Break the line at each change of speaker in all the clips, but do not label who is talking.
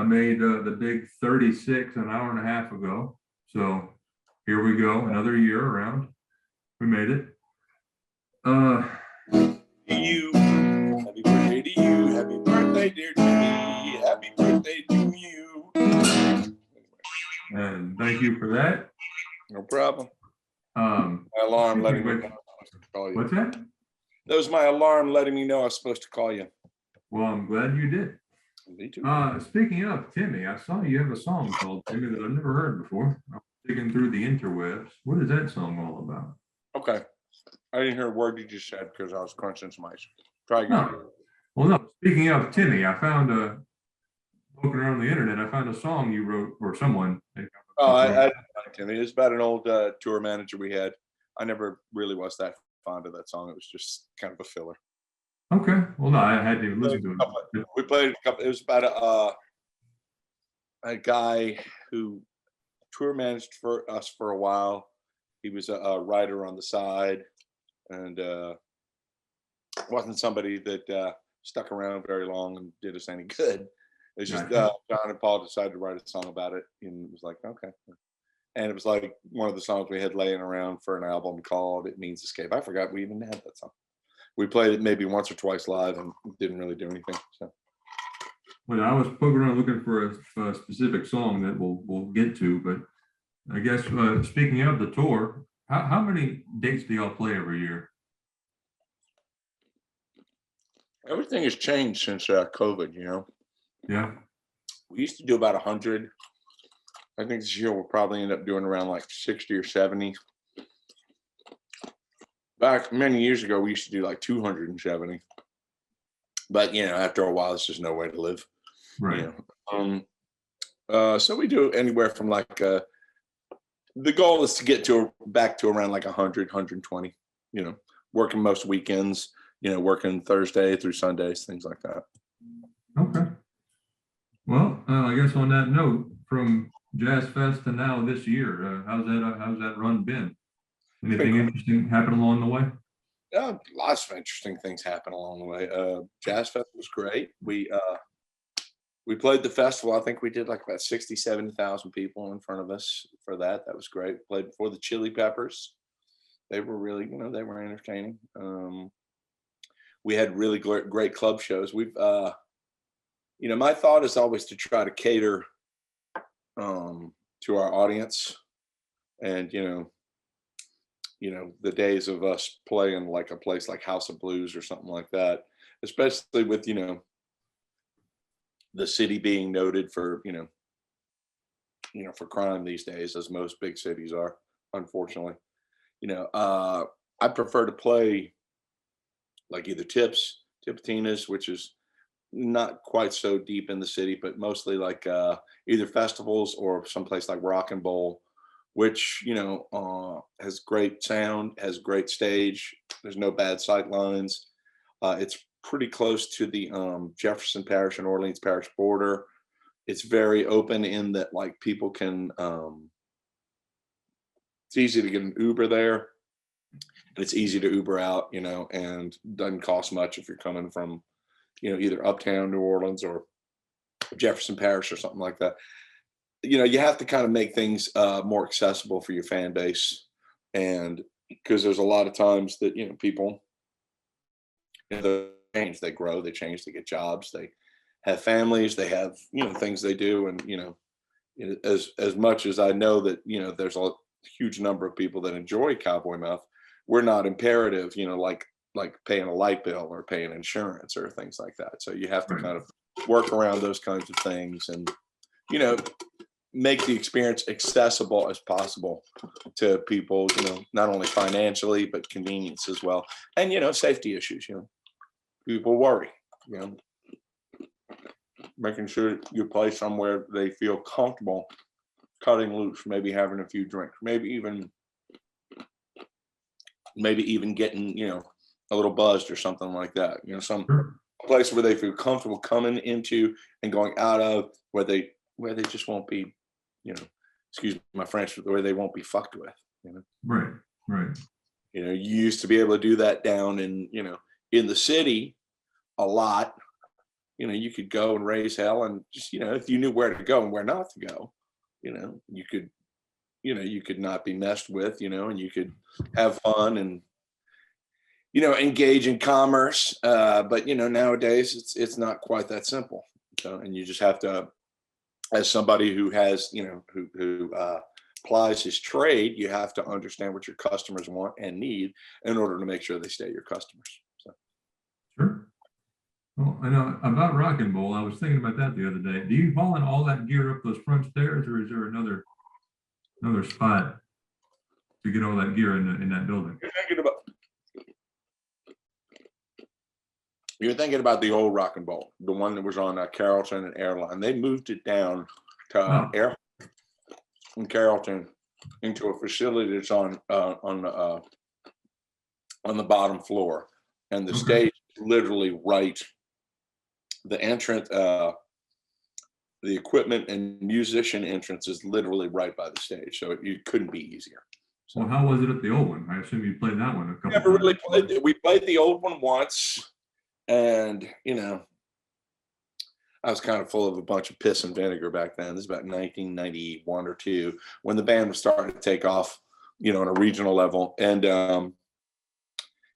made the big 36 an hour and a half ago. So here we go, another year around. We made it.
You, happy birthday to you. Happy birthday, dear Jimmy. Happy birthday to you.
And thank you for that.
No problem. My alarm letting me know I was supposed to call you.
What's that?
That was my alarm letting me know I was supposed to call you.
Well, I'm glad you did.
Me too.
Speaking of Timmy, I saw you have a song called Timmy that I've never heard before. I was digging through the interwebs. What is that song all about?
Okay. I didn't hear a word you just said because I was crunching some ice. Try again.
No. Well, no. Speaking of Timmy, I found looking around the internet, I found a song you wrote or someone.
Oh, I Timmy. It's about an old tour manager we had. I never really was that fond of that song. It was just kind of a filler.
Okay. Well, no, I hadn't even listened to it.
We played a couple. It was about a guy who tour managed for us for a while. He was a writer on the side, and wasn't somebody that stuck around very long and did us any good. It's just John and Paul decided to write a song about it, and it was like, okay. And it was like one of the songs we had laying around for an album called "It Means Escape." I forgot we even had that song. We played it maybe once or twice live and didn't really do anything. So.
Well, I was poking around looking for a specific song that we'll get to, but I guess speaking of the tour, how many dates do y'all play every year?
Everything has changed since COVID, you know.
Yeah.
We used to do about 100. I think this year we'll probably end up doing around like 60 or 70. Back many years ago, we used to do like 270. But, you know, after a while, it's just no way to live.
Right.
You know? So we do anywhere from like, the goal is to get back to around like 100, 120, you know, working most weekends, you know, working Thursday through Sundays, things like that.
Okay. Well, I guess on that note, from Jazz Fest to now this year, how's that run been? Anything interesting happen along the way?
Lots of interesting things happen along the way. Jazz Fest was great. We played the festival. I think we did like about 60, 70,000 people in front of us for that. That was great. Played before the Chili Peppers. They were really, you know, they were entertaining. We had really great club shows. We've, you know, my thought is always to try to cater to our audience, and you know, the days of us playing like a place like House of Blues or something like that, especially with, you know, the city being noted for, you know, for crime these days, as most big cities are, unfortunately. You know, I prefer to play like either Tipitina's, which is not quite so deep in the city, but mostly like either festivals or someplace like Rock and Bowl, which, you know, has great sound, has great stage. There's no bad sight lines. It's pretty close to the Jefferson Parish and Orleans Parish border. It's very open in that like people can, it's easy to get an Uber there, and it's easy to Uber out, you know, and doesn't cost much if you're coming from, you know, either uptown New Orleans or Jefferson Parish or something like that. You know, you have to kind of make things more accessible for your fan base, and because there's a lot of times that, you know, people, you know, they grow, they change, they get jobs, they have families, they have, you know, things they do, and you know, as much as I know that, you know, there's a huge number of people that enjoy Cowboy Mouth, we're not imperative, you know, like paying a light bill or paying insurance or things like that. So you have to kind of work around those kinds of things, and you know, make the experience accessible as possible to people, you know, not only financially, but convenience as well. And, you know, safety issues, you know, people worry, you know, making sure you play somewhere they feel comfortable cutting loose, maybe having a few drinks, maybe even getting, you know, a little buzzed or something like that, you know, some place where they feel comfortable coming into and going out of, where they just won't be, you know, excuse my French, where they won't be fucked with, you know.
Right.
You know, you used to be able to do that down in, you know, in the city a lot, you know, you could go and raise hell, and just, you know, if you knew where to go and where not to go, you know, you could not be messed with, you know, and you could have fun and, you know, engage in commerce. But you know, nowadays it's not quite that simple. So, and you just have to, as somebody who has, you know, who plies his trade, you have to understand what your customers want and need in order to make sure they stay your customers. So.
Sure. Well, I know about Rock and Roll. I was thinking about that the other day. Do you haul in all that gear up those front stairs, or is there another spot to get all that gear in that building?
You're thinking about the old Rock and Roll, the one that was on Carrollton and Airline. They moved it down to Air in Carrollton into a facility that's on the bottom floor, and the stage is literally right. The entrance, the equipment and musician entrance is literally right by the stage, so it couldn't be easier. So,
well, how was it at the old one? I assume you played that one a couple
never
times.
really played it. We played the old one once, and you know, I was kind of full of a bunch of piss and vinegar back then. This is about 1991 or 2, when the band was starting to take off, you know, on a regional level. And,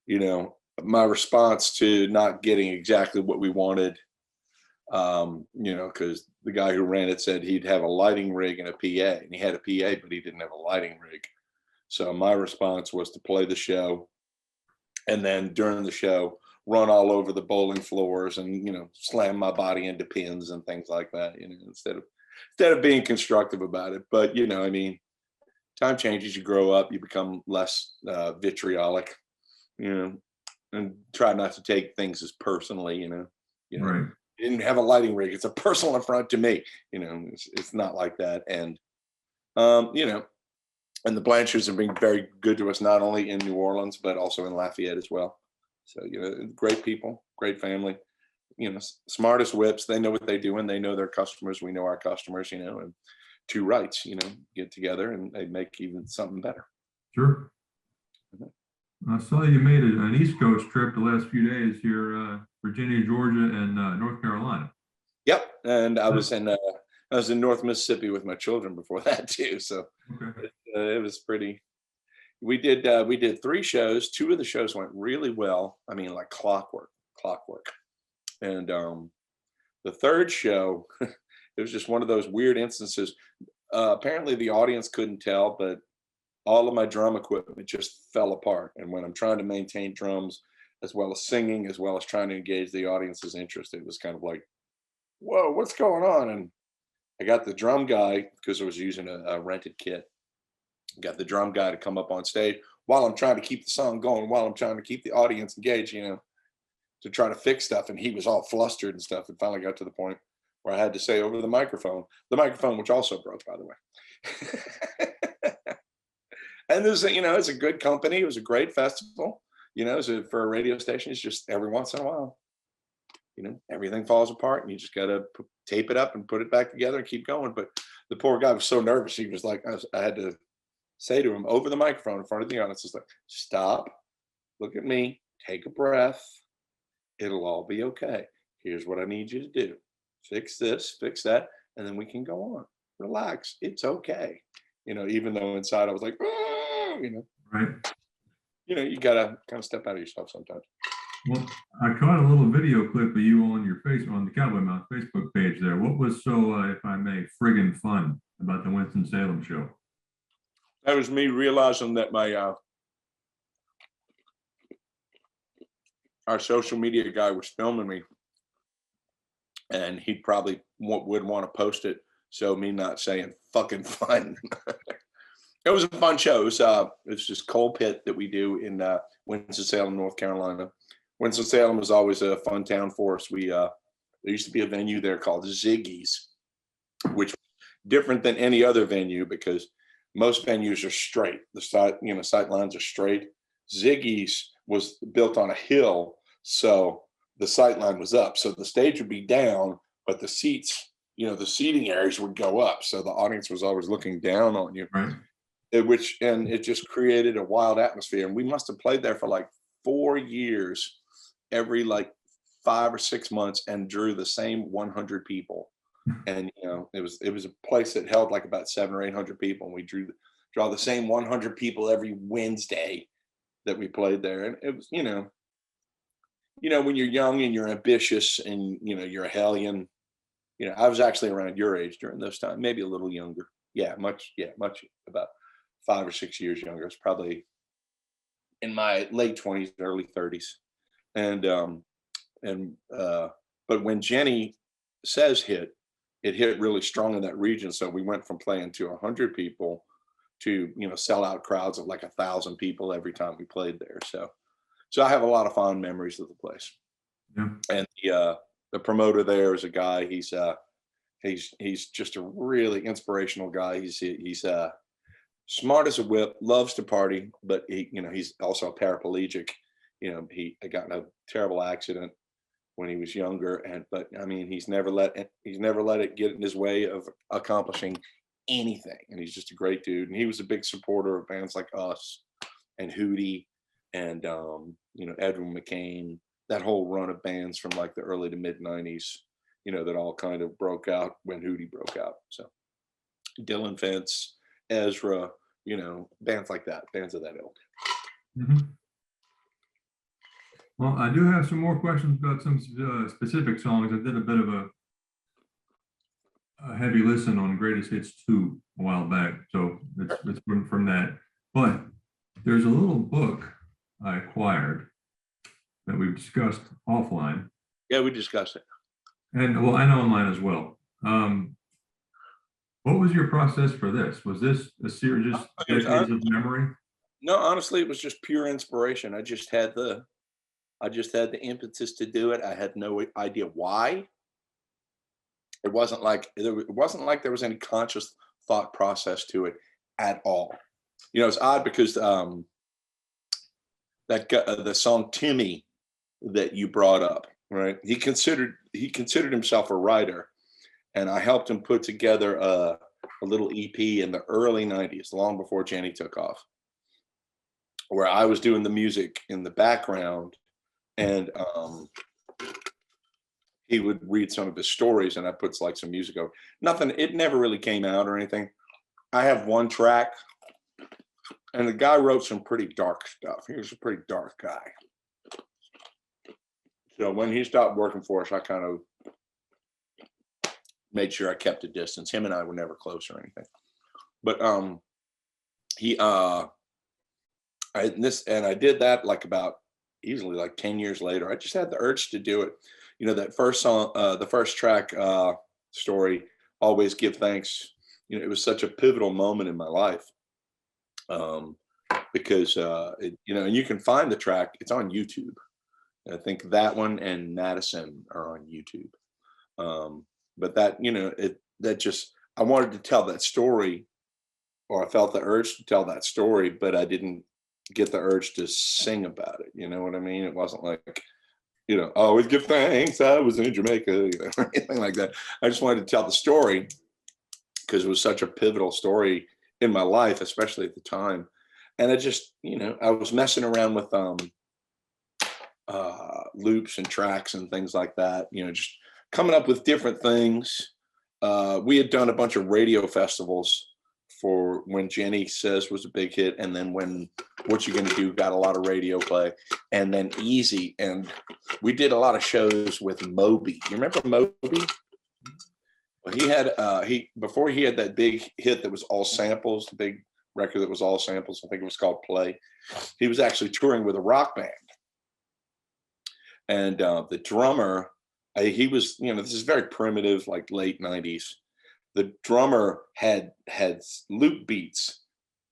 you know, my response to not getting exactly what we wanted, you know, because the guy who ran it said he'd have a lighting rig and a PA, and he had a PA, but he didn't have a lighting rig. So my response was to play the show, and then during the show, run all over the bowling floors and, you know, slam my body into pins and things like that, you know, instead of being constructive about it. But, you know, I mean, time changes, you grow up, you become less vitriolic, you know, and try not to take things as personally, you know.
Right.
You didn't have a lighting rig, it's a personal affront to me, you know. It's not like that. And you know, and the Blanchards have been very good to us, not only in New Orleans but also in Lafayette as well. So, you know, great people, great family, you know, smartest whips. They know what they do, and they know their customers. We know our customers, you know, and two rights, you know, get together and they make even something better.
Sure. I saw you made an East Coast trip the last few days here, Virginia, Georgia, and North Carolina.
Yep. And I was in North Mississippi with my children before that too. So it was pretty. We did 3 shows. 2 of the shows went really well. I mean, like clockwork. And the third show, it was just one of those weird instances. Apparently the audience couldn't tell, but all of my drum equipment just fell apart. And when I'm trying to maintain drums, as well as singing, as well as trying to engage the audience's interest, it was kind of like, whoa, what's going on? And I got the drum guy, because I was using a rented kit. Got the drum guy to come up on stage while I'm trying to keep the song going, while I'm trying to keep the audience engaged, you know, to try to fix stuff. And he was all flustered and stuff. And finally got to the point where I had to say over the microphone, which also broke, by the way. And there's, you know, it's a good company. It was a great festival, you know, so for a radio station, it's just every once in a while, you know, everything falls apart and you just got to tape it up and put it back together and keep going. But the poor guy was so nervous. He was like, I had to say to him over the microphone in front of the audience, is like, stop, look at me, take a breath. It'll all be okay. Here's what I need you to do. Fix this, fix that, and then we can go on. Relax. It's okay. You know, even though inside I was like, oh, you know.
Right.
You know, you gotta kind of step out of yourself sometimes.
Well, I caught a little video clip of you on the Cowboy Mouth Facebook page there. What was so, if I may, friggin' fun about the Winston-Salem show?
That was me realizing that my our social media guy was filming me, and he probably would want to post it. So me not saying fucking fun. It was a fun show. It's just coal pit that we do in Winston-Salem, North Carolina. Winston-Salem was always a fun town for us. There used to be a venue there called Ziggy's, which was different than any other venue because most venues are straight. The sight lines are straight. Ziggy's was built on a hill, so the sight line was up. So the stage would be down, but the seats, the seating areas would go up. So the audience was always looking down on you.
Right.
It just created a wild atmosphere. And we must have played there for like 4 years, every like 5 or 6 months and drew the same 100 people. And it was a place that held like about 700 or 800 people, and we draw the same 100 people every Wednesday that we played there. And it was, when you're young and you're ambitious and you're a hellion. I was actually around your age during those times, maybe a little younger. Much about 5 or 6 years younger. It's probably in my late 20s, early 30s. But when Jenny Says hit, it hit really strong in that region. So we went from playing to 100 people to sell out crowds of like 1,000 people every time we played there. So I have a lot of fond memories of the place.
Yeah.
And the promoter there is a guy. He's just a really inspirational guy. He's smart as a whip, loves to party, but he's also a paraplegic. He got in a terrible accident when he was younger, but I mean, he's never let it get in his way of accomplishing anything. And he's just a great dude. And he was a big supporter of bands like us and Hootie and Edwin McCain, that whole run of bands from like the early to mid 90s, that all kind of broke out when Hootie broke out. So Dylan Fence, Ezra, bands like that, bands of that ilk.
Mm-hmm. Well, I do have some more questions about some specific songs. I did a bit of a heavy listen on Greatest Hits 2 a while back, so it's from that. But there's a little book I acquired that we've discussed offline.
Yeah, we discussed it.
And well, I know online as well. What was your process for this? Was this a series of memory?
No, honestly, it was just pure inspiration. I just had the impetus to do it. I had no idea why. It wasn't like there was any conscious thought process to it at all. It's odd because the song Timmy that you brought up, right? He considered himself a writer, and I helped him put together a little EP in the early 90s, long before Jenny took off, where I was doing the music in the background. And he would read some of his stories, and I put like some music over. Nothing, it never really came out or anything. I have one track, and the guy wrote some pretty dark stuff. He was a pretty dark guy. So when he stopped working for us, I kind of made sure I kept a distance. Him and I were never close or anything. But I did that like about easily like 10 years later. I just had the urge to do it. That first song, the first track, Story, Always Give Thanks. It was such a pivotal moment in my life. Because and you can find the track, it's on YouTube. I think that one and Madison are on YouTube. But that, I wanted to tell that story, or I felt the urge to tell that story, but I didn't get the urge to sing about it. You know what I mean? It wasn't like, always give thanks, I was in Jamaica, or anything like that. I just wanted to tell the story because it was such a pivotal story in my life, especially at the time. And I just, I was messing around with loops and tracks and things like that, just coming up with different things. We had done a bunch of radio festivals for when Jenny Says was a big hit, and then when What You Gonna Do got a lot of radio play, and then Easy. And we did a lot of shows with Moby. You remember Moby? Well, he had before he had that big hit that was all samples, the big record that was all samples, I think it was called Play. He was actually touring with a rock band. And the drummer, he was, this is very primitive, like late 90s. The drummer had loop beats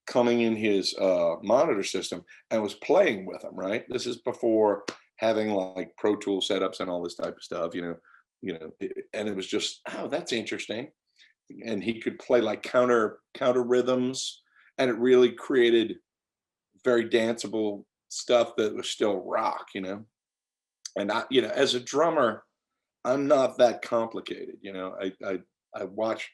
coming in his monitor system and was playing with them, right? This is before having like Pro Tool setups and all this type of stuff, and it was just, oh, that's interesting. And he could play like counter rhythms, and it really created very danceable stuff that was still rock, And I, as a drummer, I'm not that complicated, I watch,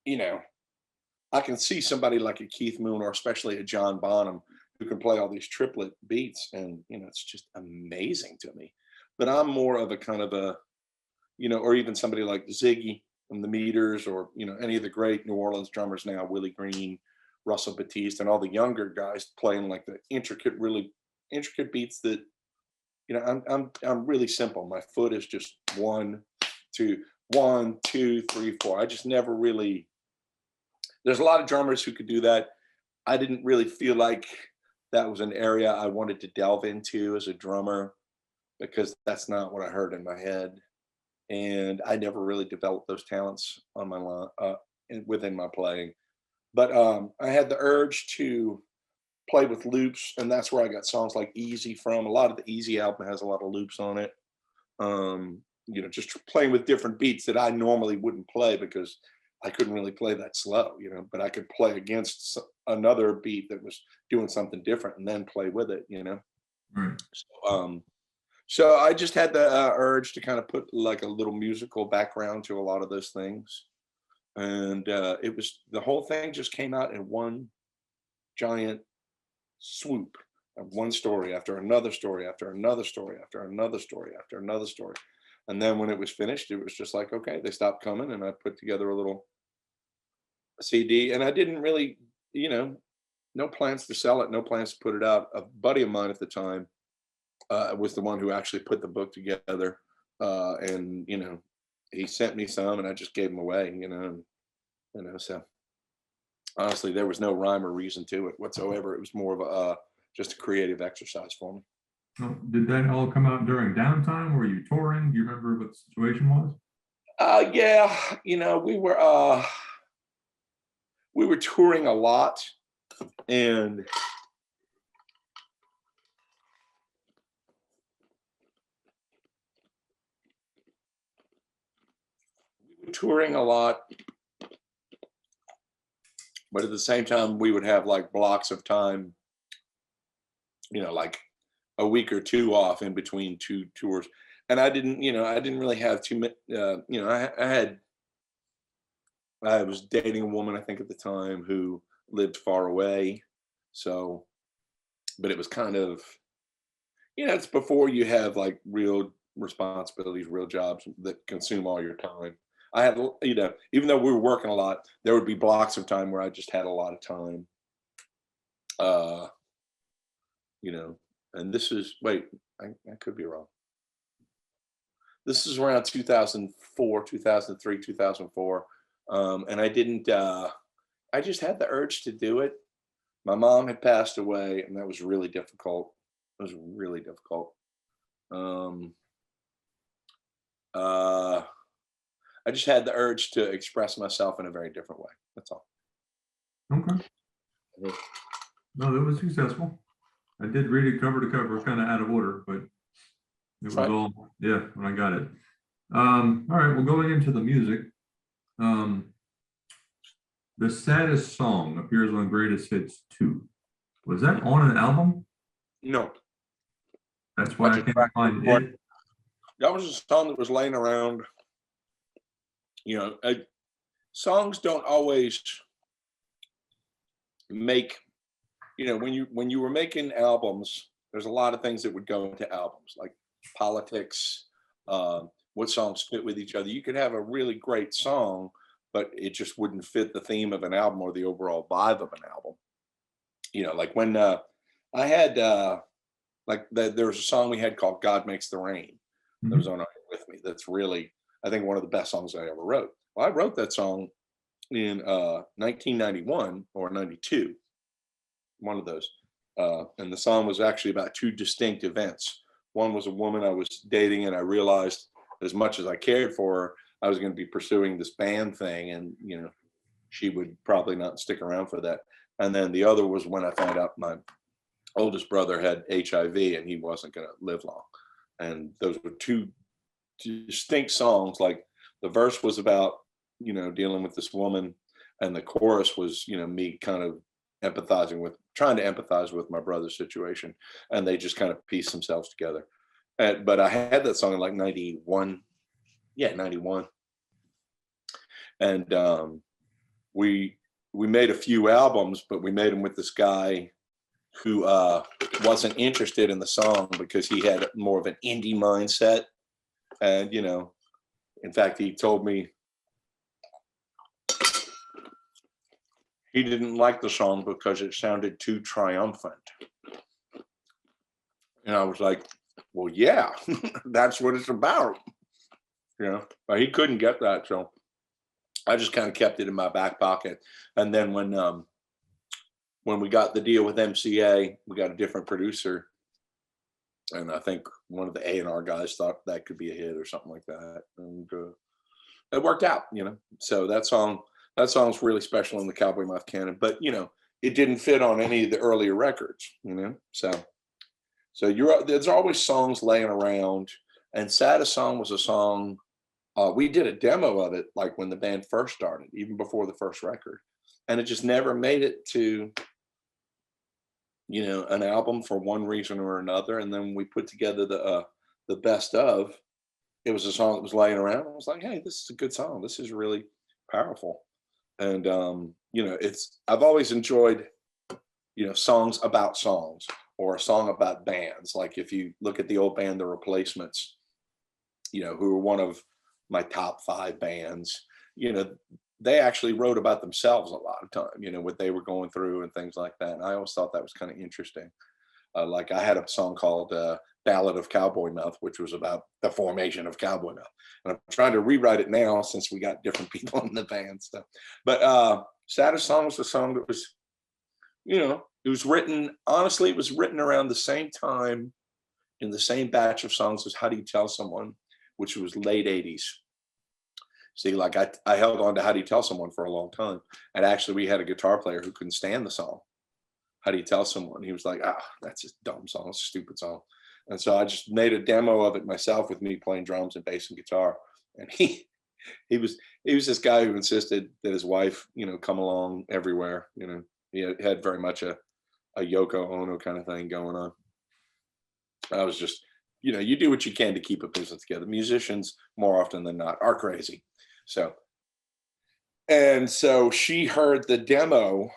I can see somebody like a Keith Moon, or especially a John Bonham, who can play all these triplet beats, and it's just amazing to me. but I'm more of a kind of a, or even somebody like Ziggy from the Meters, or, any of the great New Orleans drummers now, Willie Green, Russell Batiste, and all the younger guys playing like the really intricate beats that, I'm really simple. My foot is just 1, 2, 1, 2, 3, 4. I just never really, there's a lot of drummers who could do that. I didn't really feel like that was an area I wanted to delve into as a drummer, because that's not what I heard in my head. And I never really developed those talents on my line, within my playing. But I had the urge to play with loops, and that's where I got songs like Easy from. A lot of the Easy album has a lot of loops on it. Just playing with different beats that I normally wouldn't play, because I couldn't really play that slow, but I could play against another beat that was doing something different and then play with it.
Right.
So I just had the urge to kind of put like a little musical background to a lot of those things. And it was, the whole thing just came out in one giant swoop of one story after another story after another story after another story after another story. And then when it was finished, it was just like, okay, they stopped coming, and I put together a little CD. And I didn't really, no plans to sell it, no plans to put it out. A buddy of mine at the time was the one who actually put the book together. And, he sent me some, and I just gave them away, so honestly, there was no rhyme or reason to it whatsoever. It was more of a, just a creative exercise for me.
Well, did that all come out during downtime? Were you touring? Do you remember what the situation was?
Yeah, we were touring a lot, and but at the same time, we would have like blocks of time, like a week or two off in between two tours. And I didn't really have too many, I was dating a woman, I think at the time, who lived far away. So, but it was kind of, it's before you have like real responsibilities, real jobs that consume all your time. I had, even though we were working a lot, there would be blocks of time where I just had a lot of time. And this is, wait, I could be wrong. This is around 2004, 2003, 2004. And I didn't, I just had the urge to do it. My mom had passed away, and that was really difficult. It was really difficult. I just had the urge to express myself in a very different way. That's all.
Okay. No, that was successful. I did read it cover to cover, kind of out of order, but it was
Right.
all, yeah, when I got it. All right, well, going into the music, the Saddest Song appears on Greatest Hits 2. Was that on an album?
No,
That's why I
That's a
can't
track
find
recording.
it.
that was a song that was laying around. Songs don't always make, when you were making albums, there's a lot of things that would go into albums, like politics, what songs fit with each other. You could have a really great song, but it just wouldn't fit the theme of an album or the overall vibe of an album. Like when I had there was a song we had called "God Makes the Rain" that was on With Me. That's really, I think, one of the best songs I ever wrote. Well, I wrote that song in 1991 or 92, one of those. And the song was actually about two distinct events. One was a woman I was dating, and I realized as much as I cared for her, I was going to be pursuing this band thing, and she would probably not stick around for that. And then the other was when I found out my oldest brother had HIV and he wasn't going to live long. And those were two distinct songs. Like the verse was about, dealing with this woman, and the chorus was, me kind of trying to empathize with my brother's situation. And they just kind of pieced themselves together. But I had that song in like 91. Yeah, 91. And we made a few albums, but we made them with this guy who wasn't interested in the song because he had more of an indie mindset. And, you know, in fact, he told me he didn't like the song because it sounded too triumphant. And I was like, well, yeah, that's what it's about. You know, but he couldn't get that. So I just kind of kept it in my back pocket. And then when we got the deal with MCA, we got a different producer. And I think one of the A&R guys thought that could be a hit or something like that. And it worked out, you know. So that song's really special in the Cowboy Mouth canon. But, you know, it didn't fit on any of the earlier records, you know. So there's always songs laying around. And Saddest Song was a song, we did a demo of it like when the band first started, even before the first record. And it just never made it to, you know, an album for one reason or another. And then we put together the best of. It was a song that was laying around. I was like, hey, this is a good song. This is really powerful. And you know, I've always enjoyed, you know, songs about songs or a song about bands. Like if you look at the old band The Replacements, you know, who were one of my top 5 bands, you know, they actually wrote about themselves a lot of time, you know, what they were going through and things like that. And I always thought that was kind of interesting. Like I had a song called Ballad of Cowboy Mouth, which was about the formation of Cowboy Mouth. And I'm trying to rewrite it now since we got different people in the band stuff. But Saddest Song was a song that was, you know, it was written, honestly, it was written around the same time in the same batch of songs as How Do You Tell Someone, which was late 80s. See, like I held on to How Do You Tell Someone for a long time. And actually we had a guitar player who couldn't stand the song. How Do You Tell Someone? He was like, that's a dumb song, it's a stupid song. And so I just made a demo of it myself with me playing drums and bass and guitar. And he was this guy who insisted that his wife, you know, come along everywhere. You know, he had very much a Yoko Ono kind of thing going on. I was just, you know, you do what you can to keep a business together. Musicians, more often than not, are crazy. So she heard the demo.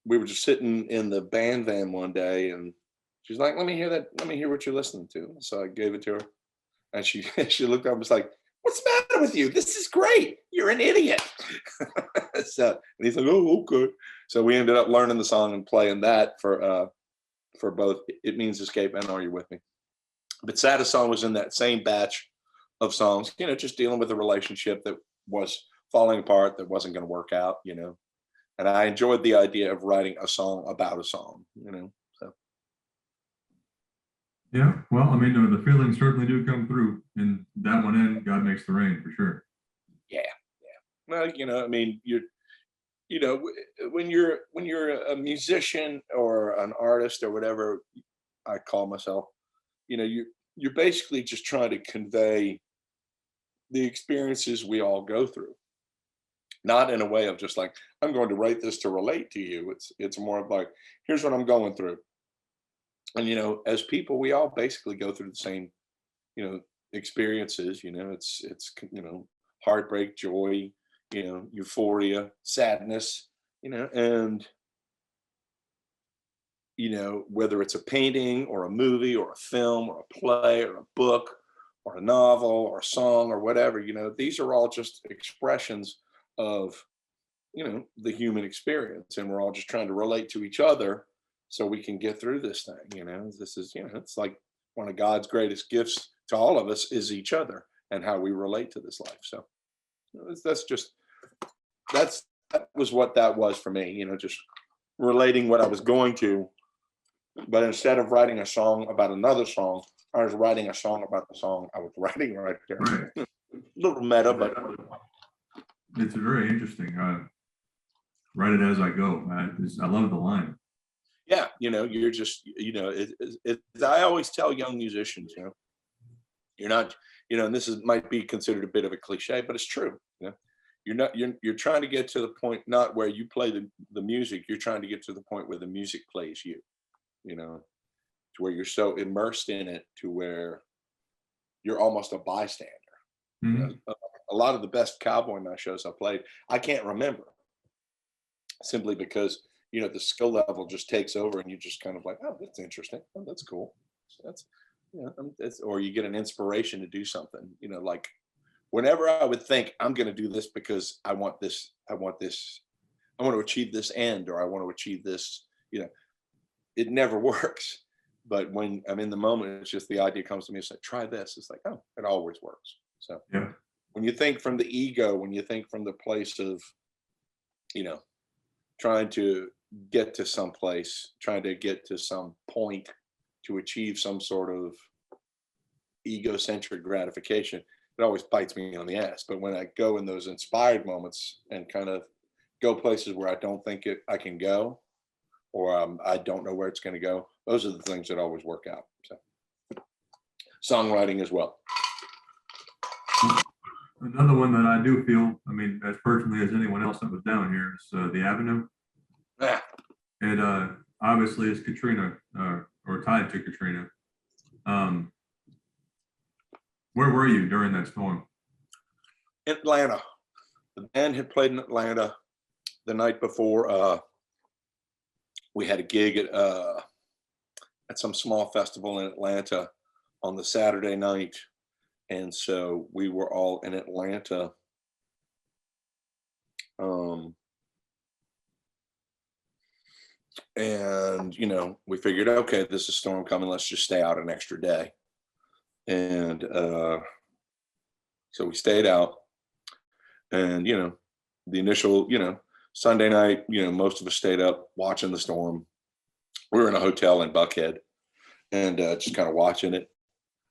We were just sitting in the band van one day and she's like, let me hear that. Let me hear what you're listening to. So I gave it to her and she looked up and was like, what's the matter with you? This is great. You're an idiot. And he's like, oh, okay. So we ended up learning the song and playing that for both It Means Escape and Are You With Me? But Saddest Song was in that same batch of songs, you know, just dealing with a relationship that was falling apart, that wasn't going to work out, you know. And I enjoyed the idea of writing a song about a song, you know. So
Yeah, well, I mean, the feelings certainly do come through in that one end. God Makes the Rain for sure.
yeah. Well, you know, I mean, you know, when you're a musician or an artist or whatever I call myself, you know, you're basically just trying to convey the experiences we all go through. Not in a way of just like, I'm going to write this to relate to you. It's more of like, here's what I'm going through. And, you know, as people, we all basically go through the same, you know, experiences, you know, it's, you know, heartbreak, joy, you know, euphoria, sadness, you know, and, you know, whether it's a painting or a movie or a film or a play or a book or a novel or a song or whatever, you know, these are all just expressions of, you know, the human experience, and we're all just trying to relate to each other so we can get through this thing. You know, this is, you know, it's like one of God's greatest gifts to all of us is each other and how we relate to this life. So that was what that was for me, you know, just relating what I was going to, but instead of writing a song about another song, I was writing a song about the song I was writing right there.
Right.
A little meta, but
it's very interesting. Write it as I go. I love the line.
yeah, you know, you're just, you know, I always tell young musicians, you know, you're not, you know, and this might be considered a bit of a cliche, but it's true. You know, you're trying to get to the point, not where you play the music, you're trying to get to the point where the music plays you, you know, to where you're so immersed in it to where you're almost a bystander.
Mm-hmm.
You know, a lot of the best Cowboy Mouth shows I played, I can't remember simply because, the skill level just takes over, and you just kind of like, oh, that's interesting. Oh, that's cool. That's, or you get an inspiration to do something, like whenever I would think I'm going to do this because I want this, I want to achieve this end, or I want to achieve this, it never works. But when I'm in the moment, it's just the idea comes to me. It's like, try this. It's like, oh, it always works. So
Yeah.
when you think from the ego, when you think from the place of, trying to get to some place, trying to get to some point to achieve some sort of egocentric gratification, it always bites me on the ass. But when I go in those inspired moments and kind of go places where I don't think I can go, or I don't know where it's going to go, those are the things that always work out. So songwriting as well.
Another one that I do feel, I mean, as personally as anyone else that was down here, is the Avenue.
Yeah.
It obviously is Katrina, or tied to Katrina. Where were you during that storm?
Atlanta. The band had played in Atlanta the night before. We had a gig at some small festival in Atlanta on the Saturday night. And so we were all in Atlanta. And, we figured, okay, this is a storm coming. Let's just stay out an extra day. And so we stayed out. And, the initial, Sunday night, most of us stayed up watching the storm. We were in a hotel in Buckhead and just kind of watching it.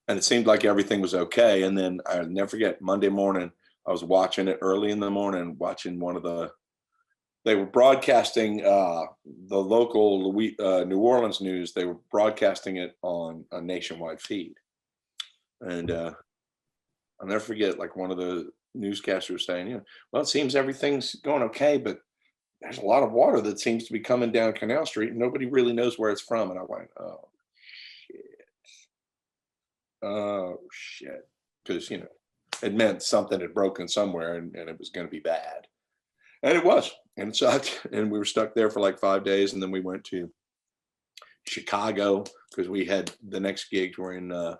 And it seemed like everything was okay. And then I'll never forget, Monday morning, I was watching it early in the morning, watching they were broadcasting the local New Orleans news. They were broadcasting it on a nationwide feed. And I'll never forget, like one of the newscasters saying, well, it seems everything's going okay, but there's a lot of water that seems to be coming down Canal Street and nobody really knows where it's from. And I went, oh shit. Because, it meant something had broken somewhere and it was going to be bad. And it was. And it sucked. And we were stuck there for like 5 days. And then we went to Chicago because we had the next gigs were in the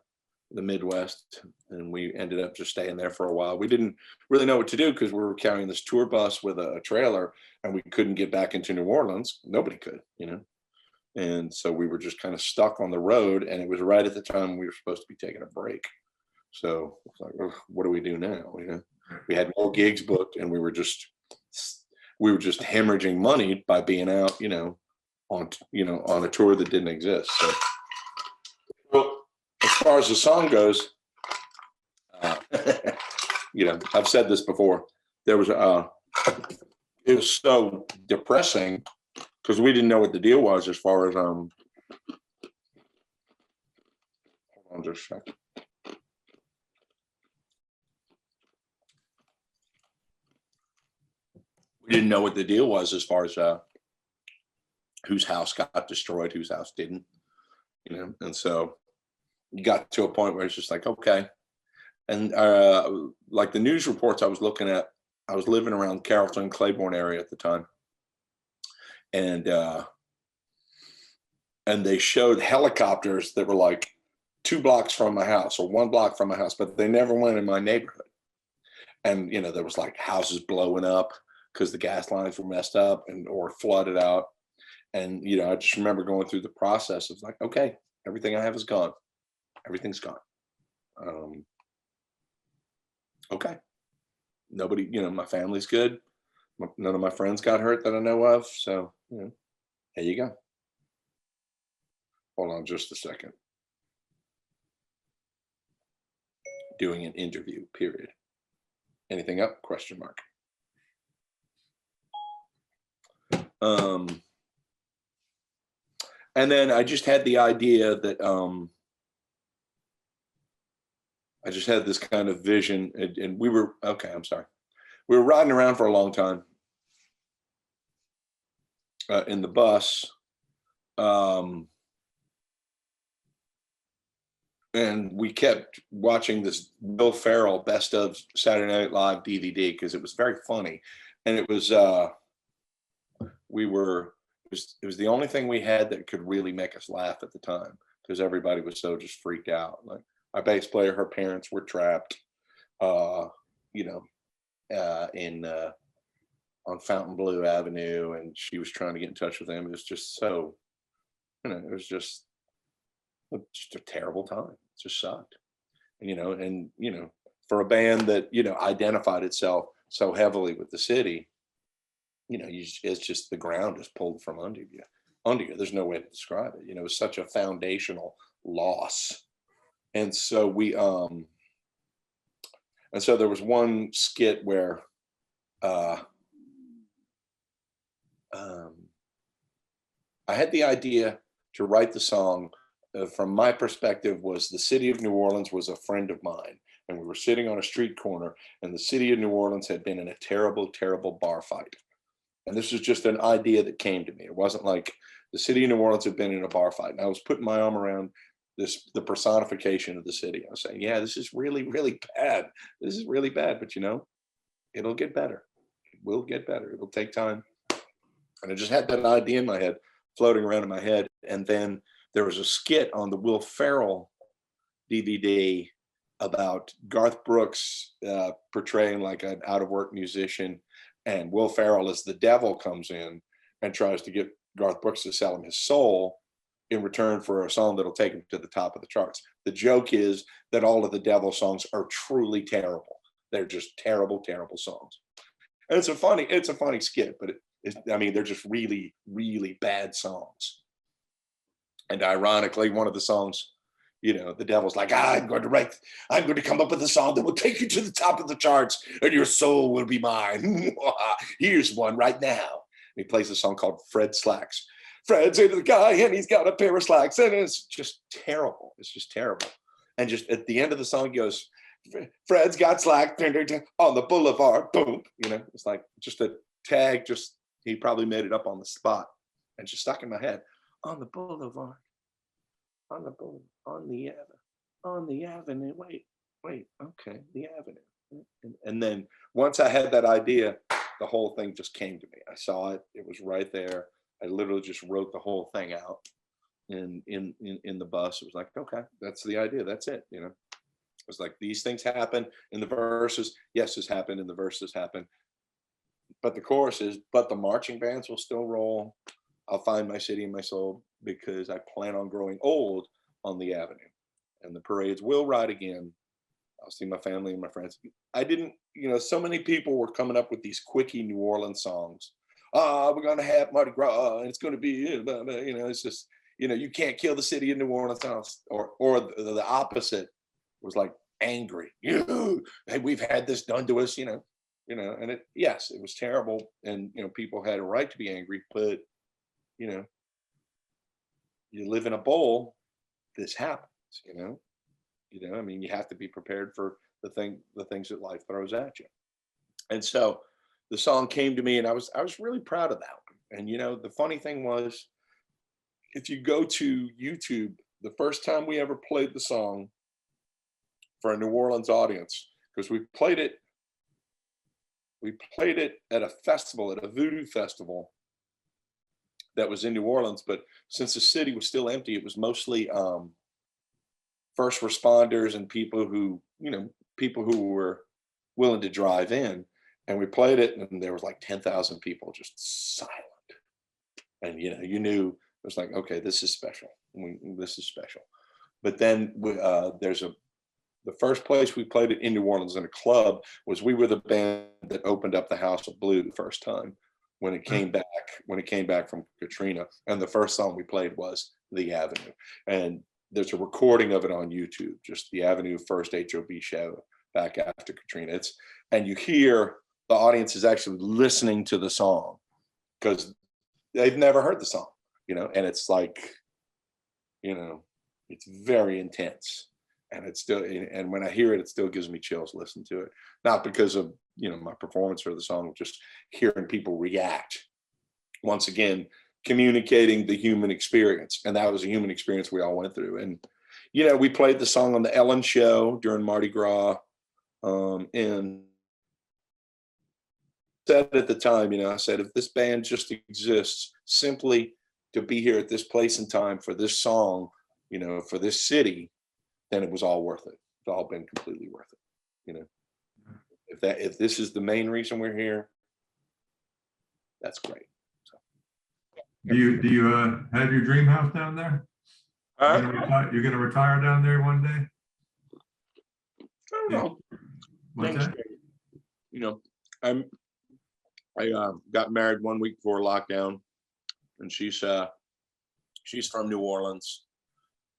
Midwest. And we ended up just staying there for a while. We didn't really know what to do because we were carrying this tour bus with a trailer and we couldn't get back into New Orleans. Nobody could, And so we were just kind of stuck on the road. And it was right at the time we were supposed to be taking a break. So it's like, oh, what do we do now? We had more gigs booked and we were just hemorrhaging money by being out, on a tour that didn't exist. So, well, as far as the song goes, I've said this before. There was it was so depressing because we didn't know what the deal was as far as hold on just a second. We didn't know what the deal was as far as whose house got destroyed, whose house didn't, and so you got to a point where it's just like, okay. And like the news reports I was looking at, I was living around Carrollton, Claiborne area at the time. And they showed helicopters that were like 2 blocks from my house or 1 block from my house, but they never went in my neighborhood. And, there was like houses blowing up because the gas lines were messed up or flooded out. And, I just remember going through the process of like, okay, everything I have is gone. Everything's gone. Okay. Nobody, my family's good. None of my friends got hurt that I know of. So, there you go. Hold on just a second. Doing an interview, period. Anything up? Question mark. And then I just had the idea that I just had this kind of vision, and we were we were riding around for a long time in the bus, and we kept watching this Will Ferrell Best of Saturday Night Live DVD because it was very funny, and it was was the only thing we had that could really make us laugh at the time, because everybody was so just freaked out. Like our bass player, her parents were trapped, you know, in on Fontainebleau Avenue, and she was trying to get in touch with them. It was just so, it was just a terrible time. It just sucked. And for a band that identified itself so heavily with the city, it's just the ground is pulled from under you. There's no way to describe it. It was such a foundational loss. And so there was one skit where I had the idea to write the song. From my perspective, was the city of New Orleans was a friend of mine, and we were sitting on a street corner, and the city of New Orleans had been in a terrible, terrible bar fight. And this was just an idea that came to me. It wasn't like the city of New Orleans had been in a bar fight. And I was putting my arm around the personification of the city. I was saying, yeah, this is really, really bad. This is really bad, but it'll get better. It will get better. It'll take time. And I just had that idea in my head, floating around in my head. And then there was a skit on the Will Ferrell DVD about Garth Brooks portraying like an out-of-work musician, and Will Ferrell as the devil comes in and tries to get Garth Brooks to sell him his soul in return for a song that'll take him to the top of the charts. The joke is that all of the devil songs are truly terrible. They're just terrible, terrible songs. And it's a funny skit, but they're just really, really bad songs. And ironically, one of the songs, the devil's like, I'm going to come up with a song that will take you to the top of the charts and your soul will be mine. Here's one right now. And he plays a song called Fred Slacks. Fred's into the guy and he's got a pair of slacks, and it's just terrible. It's just terrible. And just at the end of the song, he goes, Fred's got slack on the boulevard. Boom. It's like just a tag, he probably made it up on the spot and just stuck in my head. On the boulevard, on the avenue. Wait, okay, the avenue. And then once I had that idea, the whole thing just came to me. I saw it; it was right there. I literally just wrote the whole thing out in the bus. It was like, okay, that's the idea. That's it. It was like these things happen in the verses. Yes, this happened in the verses happen, but the chorus is, but the marching bands will still roll. I'll find my city and my soul because I plan on growing old on the avenue, and the parades will ride again. I'll see my family and my friends. I didn't, so many people were coming up with these quickie New Orleans songs. We're going to have Mardi Gras and it's going to be, it's just, you can't kill the city of New Orleans. Or the opposite was like angry. Hey, we've had this done to us, and it was terrible. And, people had a right to be angry, but you live in a bowl, this happens, you have to be prepared for the things that life throws at you. And so the song came to me, and I was really proud of that one. And the funny thing was, if you go to YouTube, the first time we ever played the song for a New Orleans audience, because we played it at a festival, at a voodoo festival that was in New Orleans, but since the city was still empty, it was mostly first responders and people who were willing to drive in. And we played it, and there was like 10,000 people just silent. And you knew it was like, okay, this is special. This is special. But then the first place we played it in New Orleans in a club was, we were the band that opened up the House of Blue the first time when it came back from Katrina. And the first song we played was The Avenue. And there's a recording of it on YouTube, just The Avenue first HOB show back after Katrina. And you hear the audience is actually listening to the song because they've never heard the song, and it's like, it's very intense. And it's still, and when I hear it, it still gives me chills listening to it. Not because of, my performance or the song, just hearing people react. Once again, communicating the human experience. And that was a human experience we all went through. And, we played the song on the Ellen show during Mardi Gras. And said at the time, I said, if this band just exists simply to be here at this place and time for this song, for this city, then it was all worth it. It's all been completely worth it. If this is the main reason we're here, that's great. So,
Do you have your dream house down there? You're gonna retire down there one day?
I don't know.
What's that?
I got married 1 week before lockdown, and she's from New Orleans,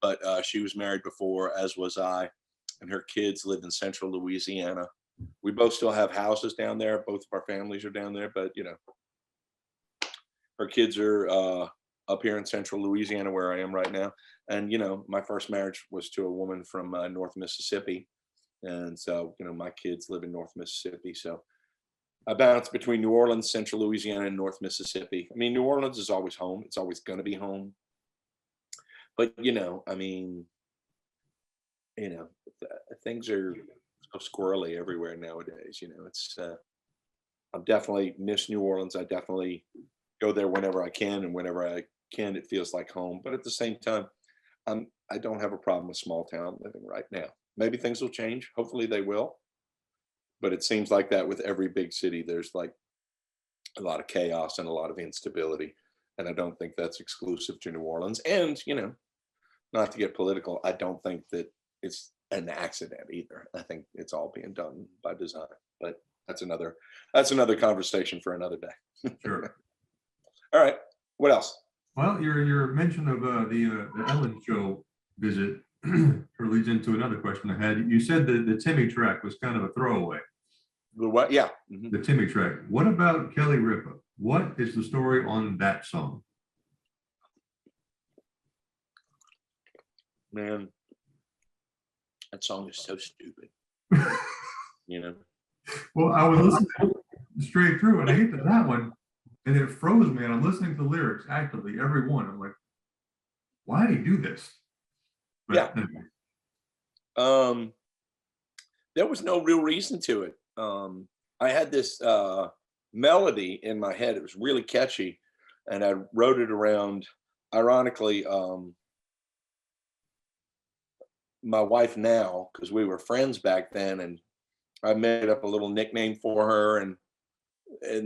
but she was married before, as was I, and her kids live in central Louisiana. We both still have houses down there. Both of our families are down there, but her kids are up here in central Louisiana where I am right now. And my first marriage was to a woman from North Mississippi, and so my kids live in North Mississippi. So I bounce between New Orleans, central Louisiana, and North Mississippi. I mean, New Orleans is always home. It's always going to be home. But things are so squirrely everywhere nowadays. It's I definitely miss New Orleans. I definitely go there whenever I can, and whenever I can, it feels like home. But at the same time, I don't have a problem with small town living right now. Maybe things will change. Hopefully they will. But it seems like that with every big city. There's like a lot of chaos and a lot of instability. And I don't think that's exclusive to New Orleans. And, not to get political, I don't think that it's an accident either. I think it's all being done by design. But that's another conversation for another day.
Sure.
All right. What else?
Well, your mention of the Ellen show visit leads into another question I had. You said that the Timmy track was kind of a throwaway.
The what? Yeah. Mm-hmm.
The Timmy track. What about Kelly Ripa? What is the story on that song?
Man, that song is so stupid.
Well, I was listening straight through, and I get to that one, and it froze me. And I'm listening to the lyrics actively, every one. I'm like, why did he do this? But,
yeah.
Anyway.
There was no real reason to it. I had this melody in my head. It was really catchy, and I wrote it around, ironically, my wife now, because we were friends back then, and I made up a little nickname for her, and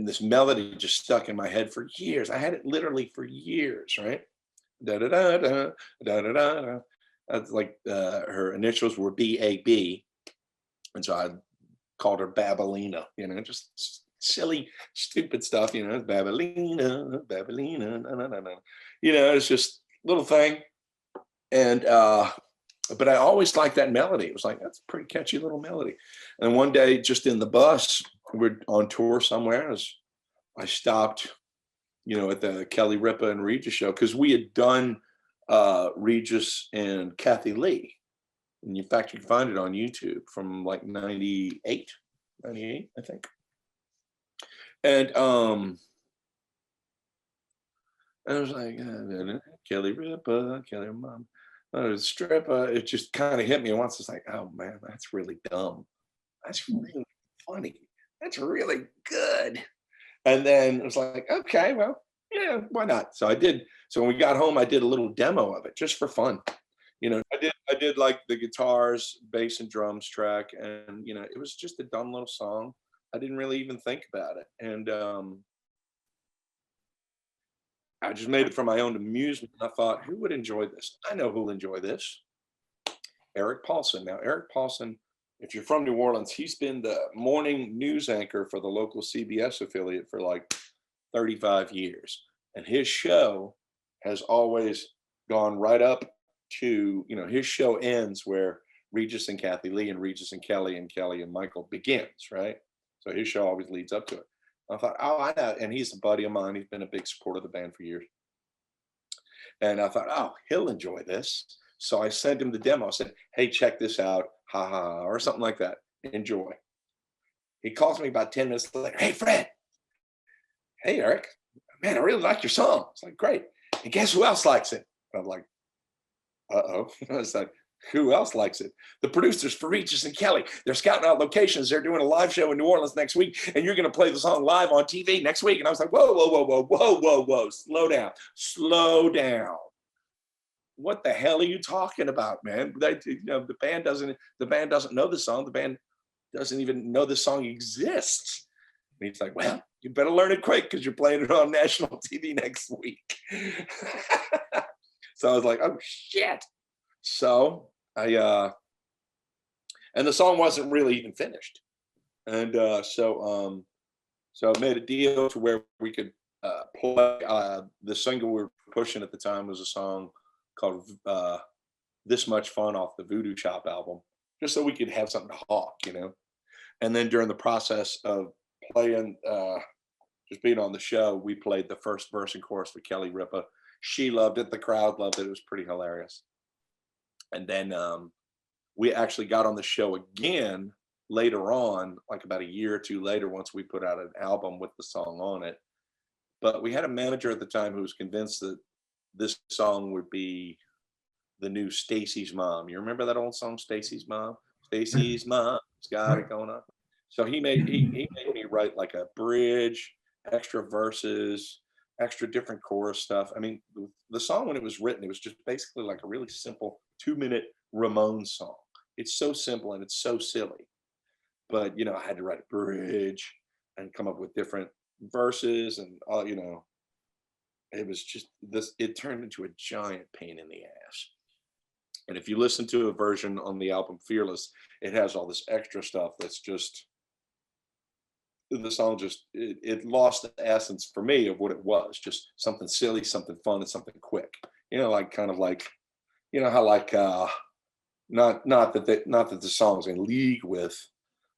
this melody just stuck in my head for years. I had it literally for years, right? Da da da da da da da. That's like her initials were B-A-B, and so I called her Babalina. Just silly, stupid stuff. Babalina, Babalina. Na, na, na, na. It's just a little thing, and but I always liked that melody. It was like, that's a pretty catchy little melody. And one day, just in the bus, we're on tour somewhere. I stopped, at the Kelly Ripa and Regis show, because we had done Regis and Kathy Lee. And in fact, you can find it on YouTube from like 98, I think. And I was like, Kelly Ripa, Kelly Mom. Stripper, it just kind of hit me once. It's like, oh man, that's really dumb. That's really funny. That's really good. And then it was like, okay, well, yeah, why not? So I did. So when we got home, I did a little demo of it just for fun. I did like the guitars, bass and drums track, and it was just a dumb little song. I didn't really even think about it. And I just made it for my own amusement. I thought, who would enjoy this? I know who'll enjoy this. Eric Paulson. Now, Eric Paulson, if you're from New Orleans, he's been the morning news anchor for the local CBS affiliate for like 35 years. And his show has always gone right up to, his show ends where Regis and Kathy Lee and Regis and Kelly and Michael begins, right? So his show always leads up to it. I thought, oh, I know. And he's a buddy of mine. He's been a big supporter of the band for years. And I thought, oh, he'll enjoy this. So I sent him the demo. I said, hey, check this out. Ha ha, or something like that. Enjoy. He calls me about 10 minutes later. Hey, Fred. Hey, Eric. Man, I really like your song. It's like, great. And guess who else likes it? I'm like, uh-oh. I was like, Who else likes it? The producers for Regis and Kelly. They're scouting out locations. They're doing a live show in New Orleans next week, and you're going to play the song live on TV next week. And I was like, whoa, whoa, whoa, whoa, whoa, whoa, whoa, slow down, slow down. What the hell are you talking about, man? The band doesn't know the song. The band doesn't even know this song exists. And he's like, well, you better learn it quick because you're playing it on national TV next week. So I was like, oh shit. So and the song wasn't really even finished. And so I made a deal to where we could play the single we were pushing at the time was a song called This Much Fun off the Voodoo Chop album, just so we could have something to hawk, you know. And then during the process of playing, just being on the show, we played the first verse and chorus for Kelly Ripa. She loved it. The crowd loved it. It was pretty hilarious. And then we actually got on the show again later on, like about a year or two later, once we put out an album with the song on it. But we had a manager at the time who was convinced that this song would be the new Stacy's Mom. You remember that old song, Stacy's Mom? Stacy's Mom's got it going on. So he made me write like a bridge, extra verses, extra different chorus stuff. I mean, the song when it was written, it was just basically like a really simple 2-minute Ramones song. It's so simple and it's so silly. But, you know, I had to write a bridge and come up with different verses and, you know, it was just this, it turned into a giant pain in the ass. And if you listen to a version on the album Fearless, it has all this extra stuff that's just, the song just, it lost the essence for me of what it was, just something silly, something fun, and something quick. You know, like kind of like, you know how like, not that the song's in league with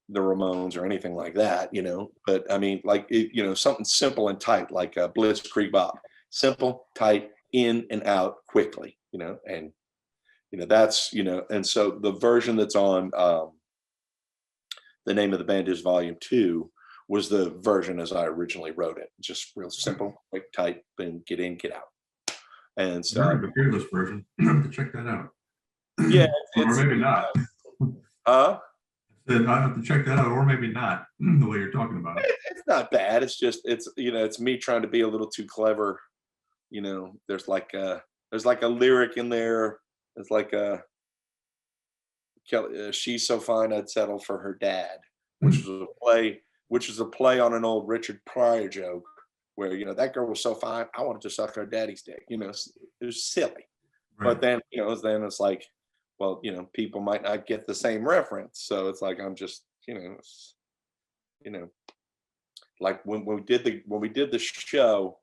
the Ramones or anything like that, you know, but I mean, like, you know, something simple and tight, like Blitzkrieg Bop, simple, tight, in and out quickly, you know, and, you know, that's, you know, and so the version that's on The Name of the Band Is Volume 2 was the version as I originally wrote it, just real simple, quick, tight, and get in, get out. And so
the Fearless version. I have to check that out.
Yeah,
or maybe not.
I
have to check that out, or maybe not. The way you're talking about it.
It's not bad. It's just, it's, you know, it's me trying to be a little too clever. You know, there's like a lyric in there. It's like she's so fine I'd settle for her dad, which was a play on an old Richard Pryor joke where, you know, that girl was so fine I wanted to suck her daddy's dick. You know, it was silly. Right. But then, you know, then it's like, well, you know, people might not get the same reference. So it's like, I'm just, you know, like when we did the show,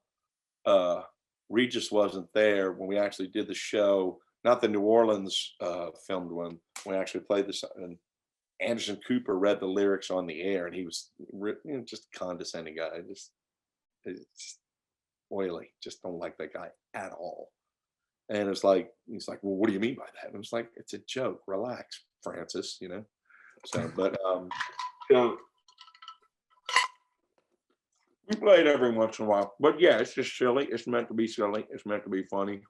Regis wasn't there when we actually did the show, not the New Orleans filmed one. We actually played this, and Anderson Cooper read the lyrics on the air, and he was, you know, just a condescending guy. It's oily. Just don't like that guy at all. And it's like, he's like, well, what do you mean by that? And it was like, it's a joke. Relax, Francis, you know? So, but, you know, we play it every once in a while. But yeah, it's just silly. It's meant to be silly. It's meant to be funny.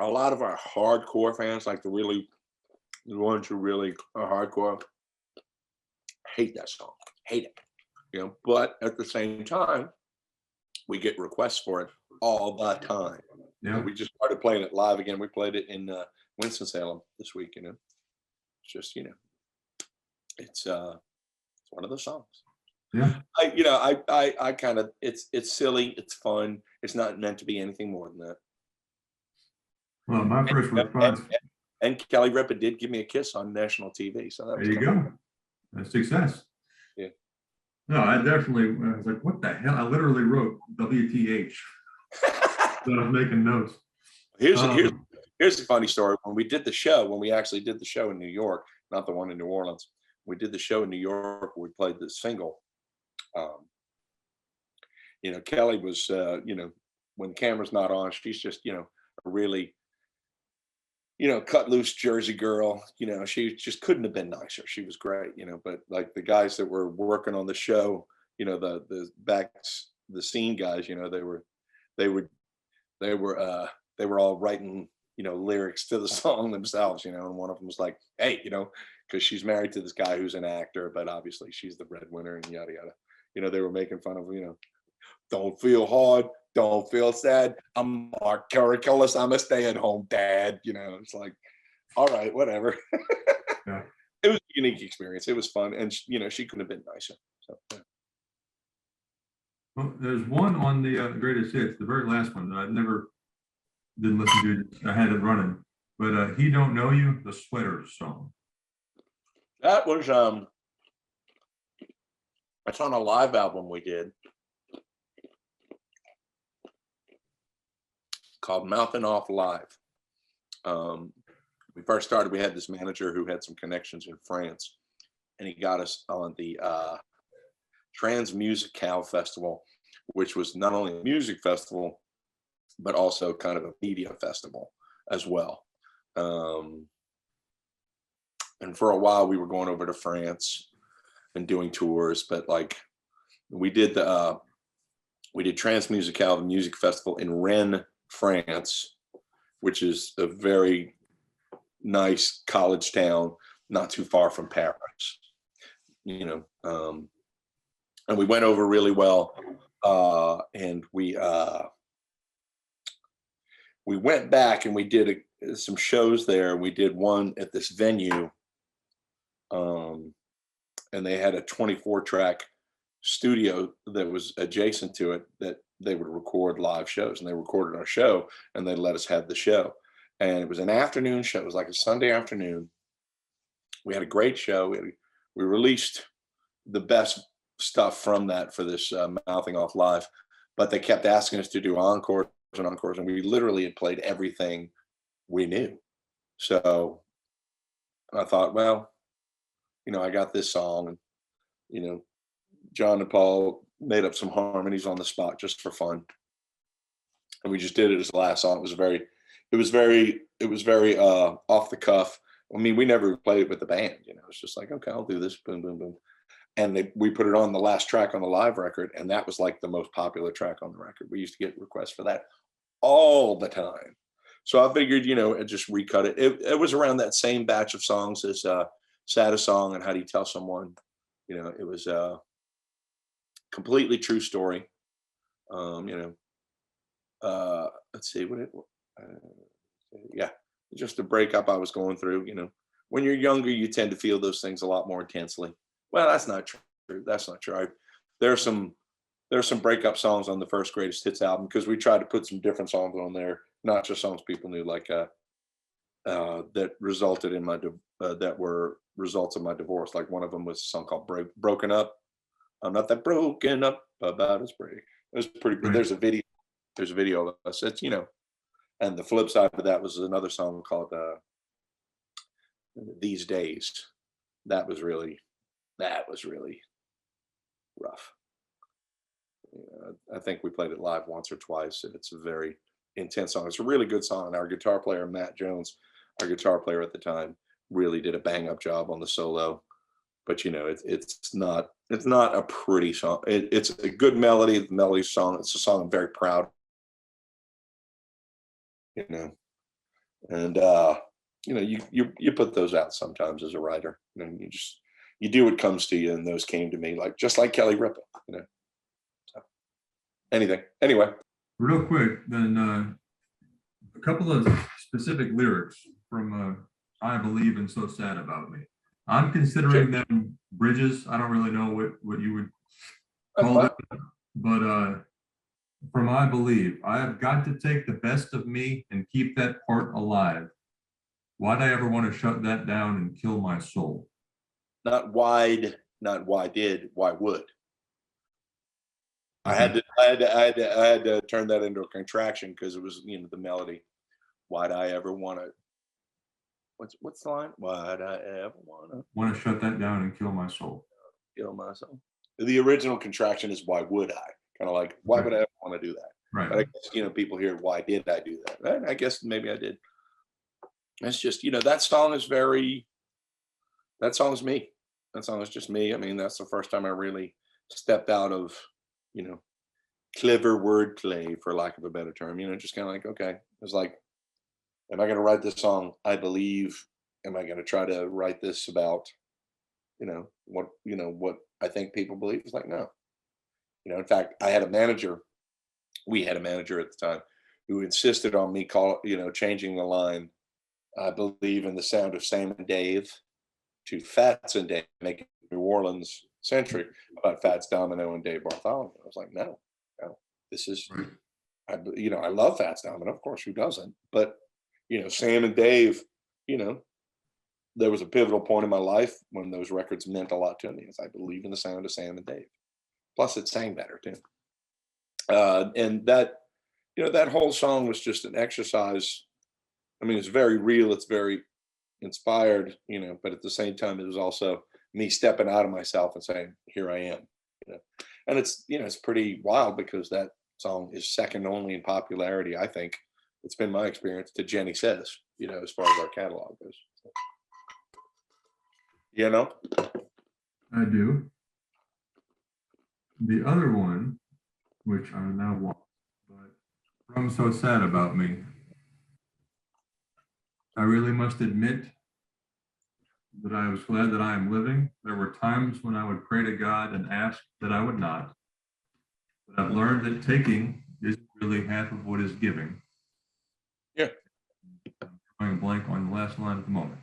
A lot of our hardcore fans, like the ones who really are hardcore, hate that song. Hate it. You know, but at the same time, we get requests for it all the time. Yeah. We just started playing it live again. We played it in Winston-Salem this week, you know. It's just, you know, it's one of those songs.
Yeah.
I kind of, it's silly, it's fun. It's not meant to be anything more than that.
Well, my first response.
And Kelly Ripa did give me a kiss on national TV. So that was
there you go. That's success.
Yeah.
No, I definitely was like, what the hell? I literally wrote WTH. So I was making notes.
Here's a funny story. When we actually did the show in New York, not the one in New Orleans, we did the show in New York where we played the single. You know, Kelly was, you know, when the camera's not on, she's just, you know, a really, you know, cut loose Jersey girl. You know, she just couldn't have been nicer. She was great, you know, but like the guys that were working on the show, you know, the scene guys, you know, they were all writing, lyrics to the song themselves, and one of them was like, hey, because she's married to this guy who's an actor, but obviously she's the breadwinner and yada yada. They were making fun of, don't feel hard, don't feel sad. I'm Mark Caracolis, I'm a stay-at-home dad. It's like, all right, whatever.
Yeah.
It was a unique experience. It was fun, and she couldn't have been nicer. So yeah.
Well, there's one on the greatest hits, the very last one that I never didn't listen to. I had it running, but He Don't Know You, the Sweater Song.
That was that's on a live album we did called Mouthing Off Live. We first started, we had this manager who had some connections in France, and he got us on the Trans Musicale Festival, which was not only a music festival, but also kind of a media festival as well. And for a while we were going over to France and doing tours, but like we did Trans Musicale, the music festival in Rennes, France, which is a very nice college town, not too far from Paris, and we went over really well. And we went back and we did some shows there. We did one at this venue, and they had a 24-track studio that was adjacent to it that they would record live shows, and they recorded our show and they let us have the show. And it was an afternoon show. It was like a Sunday afternoon. We had a great show. We released the best stuff from that for this Mouthing Off Live, but they kept asking us to do encores and encores, and we literally had played everything we knew. So I thought, well, I got this song, and John and Paul made up some harmonies on the spot just for fun, and we just did it as the last song. It was very off the cuff. I mean, we never played it with the band. It's just like, okay, I'll do this, boom, boom, boom. And we put it on the last track on the live record, and that was like the most popular track on the record. We used to get requests for that all the time. So I figured, just recut it. It was around that same batch of songs as Saddest Song and How Do You Tell Someone. It was a completely true story. Let's see what yeah, just a breakup I was going through. When you're younger, you tend to feel those things a lot more intensely. Well, that's not true. That's not true. There's some breakup songs on the first Greatest Hits album, because we tried to put some different songs on there, not just songs people knew, like that resulted in that were results of my divorce. Like one of them was a song called "Broken Up." I'm not that broken up about his break. It was pretty good.
Right.
There's a video of us. It's and the flip side of that was another song called "These Days." That was really rough. I think we played it live once or twice, and it's a very intense song. It's a really good song. Our guitar player, Matt Jones, our guitar player at the time, really did a bang up job on the solo. But it's not a pretty song. It's a good melody. The melody song. It's a song I'm very proud of. And you put those out sometimes as a writer. You do what comes to you, and those came to me just like Kelly Ripa. So, anything. Anyway.
Real quick, then a couple of specific lyrics from I Believe and So Sad About Me. I'm considering them bridges. I don't really know what you would call them, but from I Believe, I have got to take the best of me and keep that part alive. Why'd I ever want to shut that down and kill my soul?
Not why did, why would. I had to turn that into a contraction because it was, the melody. Why'd I ever want to? What's the line? Why'd I ever
want to shut that down and kill my soul?
Kill my soul. The original contraction is why would I? Kind of like, why would I ever want to do that?
Right.
But I guess, people hear, why did I do that? I guess maybe I did. It's just, that song is me. That song is just me. I mean, that's the first time I really stepped out of, clever wordplay, for lack of a better term, just kind of like, okay. It's like, am I going to write this song I believe? Am I going to try to write this about, what I think people believe? It's like, no. In fact, we had a manager at the time who insisted on me changing the line, I believe in the sound of Sam and Dave, to Fats and Dave, making New Orleans centric about Fats Domino and Dave Bartholomew. I was like, no, this is,
Right.
I love Fats Domino, of course, who doesn't? But, Sam and Dave, there was a pivotal point in my life when those records meant a lot to me. As I believe in the sound of Sam and Dave. Plus, it sang better too. And that, that whole song was just an exercise. I mean, it's very real. It's very inspired, but at the same time, it was also me stepping out of myself and saying, here I am, and it's pretty wild because that song is second only in popularity. I think it's been my experience to Jenny Says, as far as our catalog goes.
I do. The other one, which I now want, but I'm so sad about me. I really must admit that I was glad that I am living. There were times when I would pray to God and ask that I would not. But I've learned that taking isn't really half of what is giving.
Yeah.
I'm drawing a blank on the last line at the moment.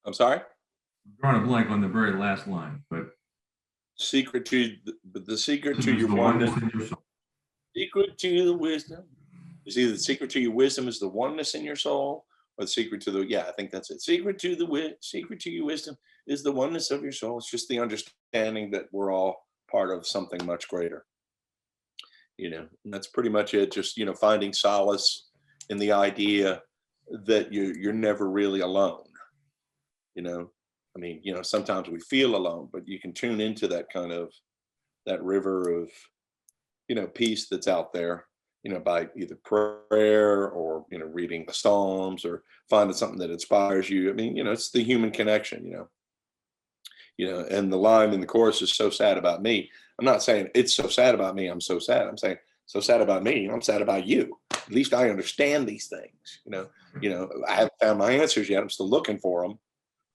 I'm sorry?
I'm drawing a blank on the very last line, but
the secret to your
the
oneness.
oneness in your soul.
Secret to the wisdom. Is either the secret to your wisdom is the oneness in your soul, or the secret to I think that's it. Secret to your wisdom is the oneness of your soul. It's just the understanding that we're all part of something much greater. And that's pretty much it. Just, finding solace in the idea that you're never really alone. I mean, sometimes we feel alone, but you can tune into that that river of, peace that's out there, by either prayer or, reading the Psalms or finding something that inspires you. I mean, it's the human connection, and the line in the chorus is so sad about me. I'm not saying it's so sad about me, I'm so sad. I'm saying so sad about me, I'm sad about you. At least I understand these things, I haven't found my answers yet. I'm still looking for them.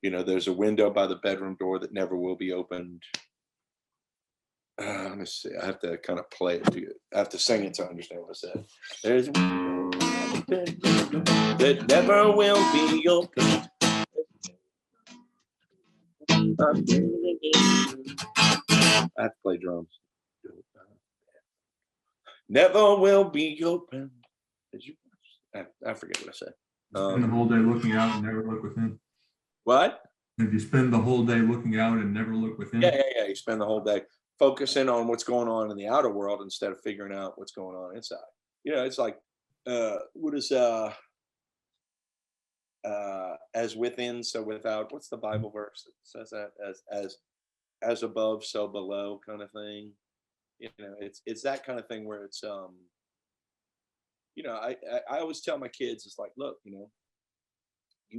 There's a window by the bedroom door that never will be opened. Let me see. I have to kind of play it to you. I have to sing it to understand what I said. There's a window by the bedroom door that never will be opened. I have to play drums. Never will be opened. I forget what I said.
Spend the whole day looking out and never look within.
What?
If you spend the whole day looking out and never look within.
Yeah. You spend the whole day focusing on what's going on in the outer world instead of figuring out what's going on inside. It's like, what is as within, so without? What's the Bible verse that says that? As above, so below, kind of thing. It's that kind of thing where it's I always tell my kids, it's like, look, you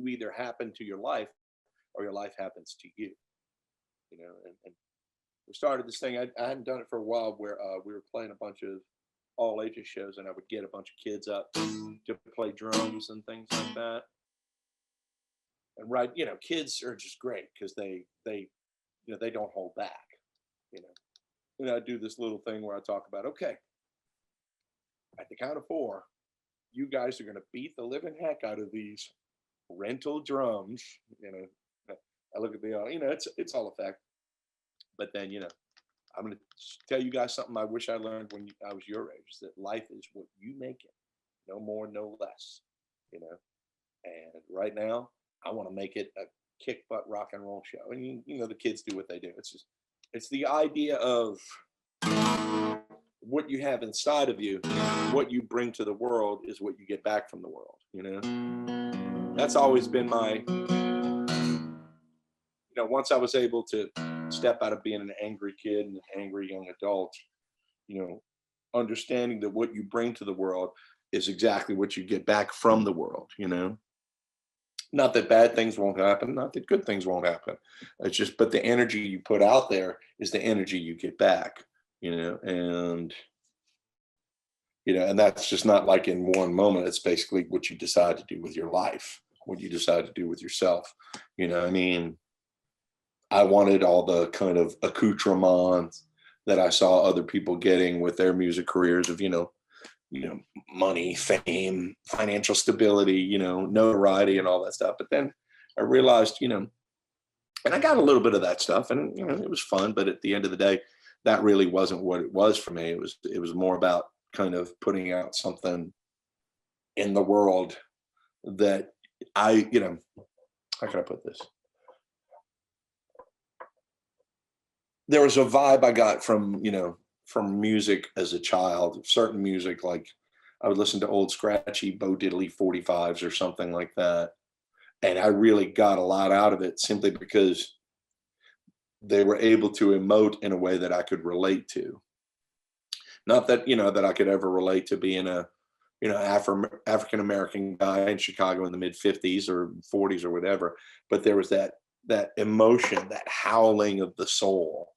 either happen to your life or your life happens to you. And we started this thing. I hadn't done it for a while, where we were playing a bunch of all ages shows, and I would get a bunch of kids up to play drums and things like that. And kids are just great because they don't hold back. And I do this little thing where I talk about, okay, at the count of 4, you guys are going to beat the living heck out of these rental drums. I look at it's all effect. But then, I'm going to tell you guys something I wish I learned when I was your age, is that life is what you make it, no more, no less, And right now, I want to make it a kick butt rock and roll show. And, the kids do what they do. It's the idea of what you have inside of you, what you bring to the world is what you get back from the world, That's always been my, once I was able to step out of being an angry kid and an angry young adult, understanding that what you bring to the world is exactly what you get back from the world, Not that bad things won't happen, not that good things won't happen. It's just, but the energy you put out there is the energy you get back, And, and that's just not like in one moment. It's basically what you decide to do with your life, what you decide to do with yourself. I mean, I wanted all the kind of accoutrements that I saw other people getting with their music careers of, money, fame, financial stability, notoriety and all that stuff. But then I realized, and I got a little bit of that stuff, and it was fun, but at the end of the day, that really wasn't what it was for me. It was more about kind of putting out something in the world that how can I put this? There was a vibe I got from music as a child, certain music, like I would listen to old scratchy Bo Diddley 45s or something like that. And I really got a lot out of it simply because they were able to emote in a way that I could relate to. Not that, that I could ever relate to being a, African-American guy in Chicago in the mid 50s or 40s or whatever. But there was that emotion, that howling of the soul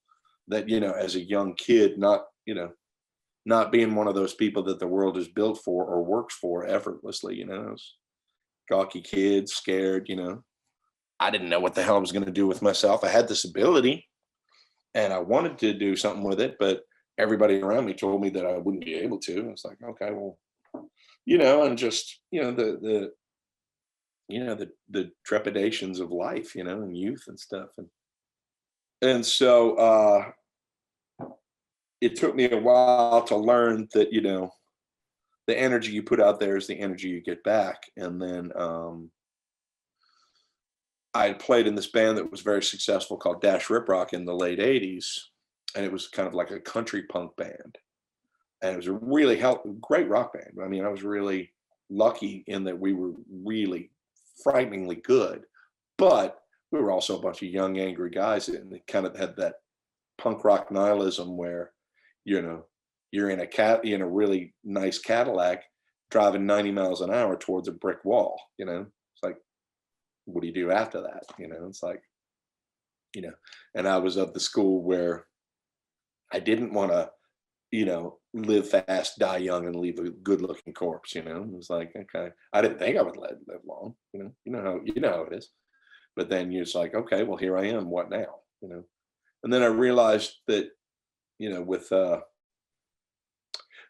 that, as a young kid, not being one of those people that the world is built for or works for effortlessly, gawky kid, scared, I didn't know what the hell I was going to do with myself. I had this ability and I wanted to do something with it, but everybody around me told me that I wouldn't be able to. It's like, okay, well, and just, the trepidations of life, and youth and stuff. And so it took me a while to learn that, the energy you put out there is the energy you get back. And then I played in this band that was very successful called Dash Rip Rock in the late 80s. And it was kind of like a country punk band. And it was a really great rock band. I mean, I was really lucky in that we were really frighteningly good, but we were also a bunch of young, angry guys, and it kind of had that punk rock nihilism where, you're in a really nice Cadillac driving 90 miles an hour towards a brick wall. It's like, what do you do after that? It's like, and I was of the school where I didn't want to, live fast, die young, and leave a good-looking corpse. It was like, okay, I didn't think I would live long. You know how it is. But then you're just like, okay, well, here I am. What now? And then I realized that, with it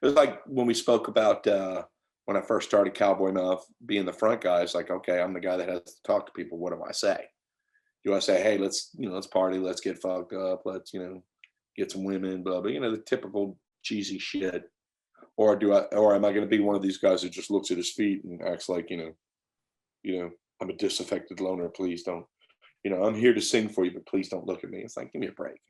was like when we spoke about when I first started Cowboy Mouth, being the front guy. It's like, okay, I'm the guy that has to talk to people. What do I say? Do I say, hey, let's party, let's get fucked up, let's get some women, blah blah, the typical cheesy shit, or am I going to be one of these guys that just looks at his feet and acts like I'm a disaffected loner, please don't, I'm here to sing for you, but please don't look at me. It's like, give me a break,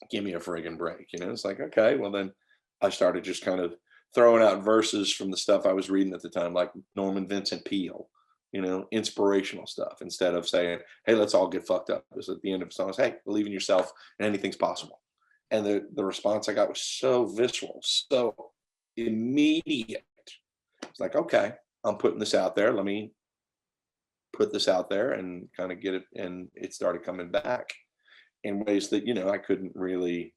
give me a friggin' break. It's like, okay, well then I started just kind of throwing out verses from the stuff I was reading at the time, like Norman Vincent Peale, inspirational stuff, instead of saying, hey, let's all get fucked up. Because at the end of the song, hey, believe in yourself and anything's possible. And the response I got was so visceral, so immediate. It's like, okay, I'm putting this out there. Let me put this out there and kind of get it. And it started coming back in ways that, I couldn't really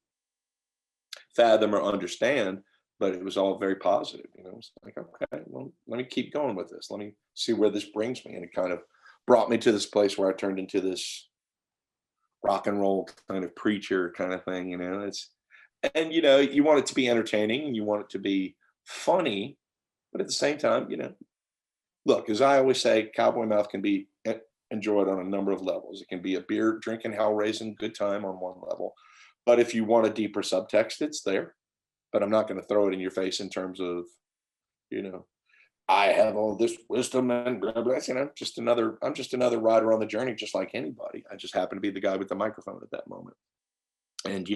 fathom or understand, but it was all very positive. It's like, okay, well, let me keep going with this. Let me see where this brings me. And it kind of brought me to this place where I turned into this rock and roll kind of preacher kind of thing. And you want it to be entertaining and you want it to be funny, but at the same time, look, as I always say, Cowboy Mouth can be enjoyed on a number of levels. It can be a beer drinking, hell raising good time on one level. But if you want a deeper subtext, it's there. But I'm not going to throw it in your face in terms of, I have all this wisdom and blah, blah, I'm just another rider on the journey, just like anybody. I just happen to be the guy with the microphone at that moment. And,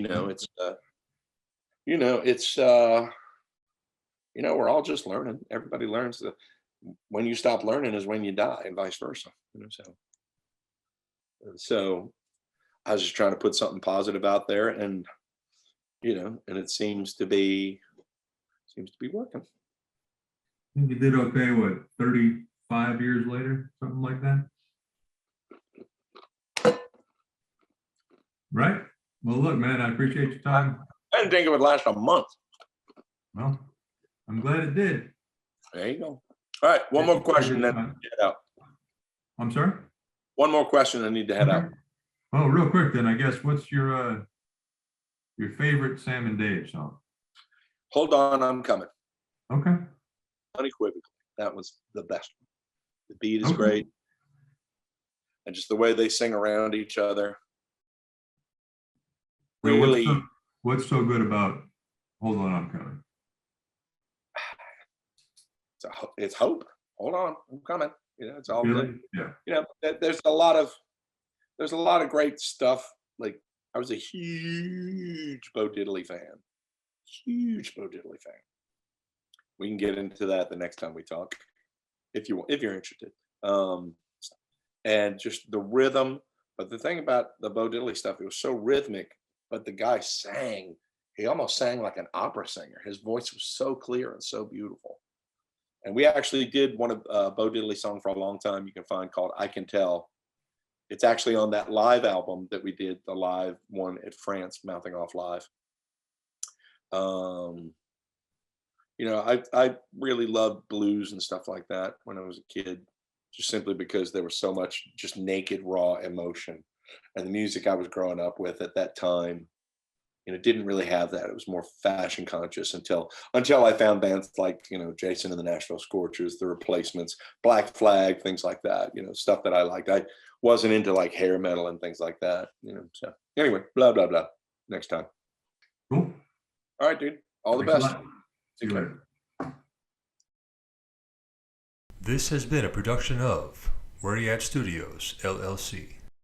we're all just learning. Everybody learns that when you stop learning is when you die, and vice versa. So I was just trying to put something positive out there, and and it seems to be working.
I think you did okay, what, 35 years later, something like that? Right? Well, look, man, I appreciate your time.
I didn't think it would last a month.
Well, I'm glad it did.
There you go. All right, one more question, then head out.
I'm sorry?
One more question, I need to head out.
Oh, real quick then, I guess, what's your favorite Sam and Dave song?
Hold on, I'm coming.
Okay.
Unequivocally, that was the best one. The beat is
Okay.
great. And just the way they sing around each other.
Now,
Really,
what's so good about Hold On, I'm Coming?
it's hope. Hold on, I'm coming. You know, it's all
Really?
good.
Yeah.
You know, there's a lot of great stuff. Like, I was a huge Bo Diddley fan. Huge Bo Diddley fan. We can get into that the next time we talk, if you're interested. And just the rhythm. But the thing about the Bo Diddley stuff, it was so rhythmic, but the guy sang. He almost sang like an opera singer. His voice was so clear and so beautiful. And we actually did one of Bo Diddley song for a long time you can find called I Can Tell. It's actually on that live album that we did, the live one at France, Mouthing Off Live. You know, I really loved blues and stuff like that when I was a kid, just simply because there was so much just naked, raw emotion. And the music I was growing up with at that time, you know, didn't really have that. It was more fashion conscious until I found bands like, you know, Jason and the Nashville Scorchers, The Replacements, Black Flag, things like that, you know, stuff that I liked. I wasn't into like hair metal and things like that, you know. So anyway, blah, blah, blah. Next time.
Cool.
All right, dude. All the
Thanks a
best.
lot. See you later.
This has been a production of Where You At Studios, LLC.